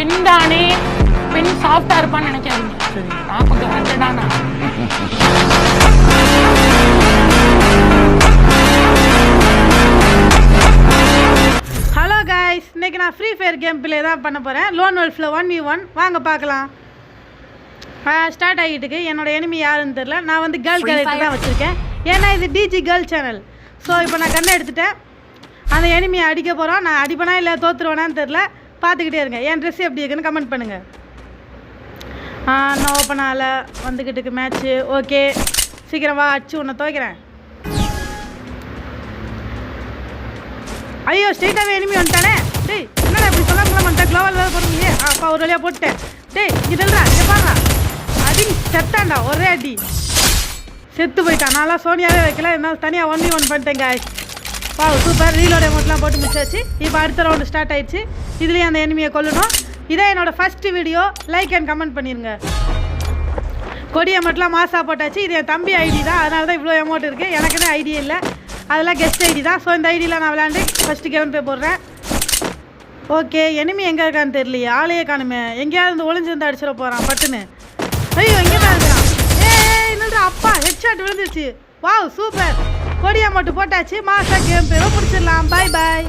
பெண் தானே, பெண் சாஃப்டா இருப்பான்னு நினைக்காதீங்க. நான் கொஞ்சம் ஹண்ட்ரடானா. ஹலோ கைஸ், இன்னைக்கு நான் ஃப்ரீ ஃபயர் கேம் பிளே தான் பண்ண போகிறேன். லோன் வெல்ஃபில் 1v1 வாங்க பார்க்கலாம். ஸ்டார்ட் ஆகிட்டுருக்கு. என்னோட எனிமி யாருன்னு தெரில. நான் வந்து கேர்ள் கேரக்டர் தான் வச்சுருக்கேன், ஏன்னா இது டிஜி கேர்ள் சேனல். ஸோ இப்போ நான் கண்ணை எடுத்துட்டேன். அந்த எனிமியை அடிக்க போகிறோம். நான் அடிப்பேனா இல்லை தோற்றுருவேனான்னு தெரில. பார்த்துக்கிட்டே இருங்க. என் ட்ரெஸ் எப்படி இருக்குன்னு கமெண்ட் பண்ணுங்கள். நான் ஓப்பனால் வந்துக்கிட்டுக்கு மேட்ச்சு. ஓகே, சீக்கிரம் வா, அடிச்சு உன்னை துவைக்கிறேன். ஐயோ, ஸ்ட்ரெயிட்டாகவே எனிமி வந்துட்டானே. டேய், என்னடா இப்படி சொல்லாமல் வந்துட்டேன். க்ளோவல் வேறு போடுறீங்க. அப்பா ஒரு வழியாக போட்டுட்டேன். டேய், இதெல்றா இங்கே பாருங்க. அடி செத்தான்டா, ஒரே அடி செத்து போயிட்டான். நான்லாம் சோனியாவே வைக்கல, என்னால் தனியாக 1v1 பண்ணிட்டேன் காய்ஸ். வா, சூப்பர். ரீலோட அமௌண்ட்லாம் போட்டு முடிச்சாச்சு. இப்போ அடுத்த ரவுண்டு ஸ்டார்ட் ஆயிடுச்சு. இதுலேயும் அந்த எனிமியை கொல்லணும். இதே என்னோடய first video. Like and comment பண்ணிடுங்க. கொடி அமௌண்ட்லாம் மாசா போட்டாச்சு. இது என் தம்பி ஐடி தான், அதனால தான் இவ்வளோ அமௌண்ட் இருக்குது. எனக்குன்னு ஐடி இல்லை, அதெல்லாம் கெஸ்ட் ஐடி தான். ஸோ இந்த ஐடியில் நான் விளையாண்டு ஃபஸ்ட்டு கேவன் போய் போடுறேன். ஓகே, எனிமி எங்கே இருக்கான்னு தெரியலையே. ஆளையே காணுமே. எங்கேயாவது ஒளிஞ்சிருந்து அடிச்சிட போகிறான் பட்டுன்னு. ஐயோ, எங்கே தான் இருக்கிறான். என்னடா அப்பா, ஹெட் ஷாட் விழுந்துருச்சு. Wow, super. கொடியா மட்டும் போட்டாச்சு. மாசா கேம் பேரோ பிடிச்சிடலாம். பாய் பாய்.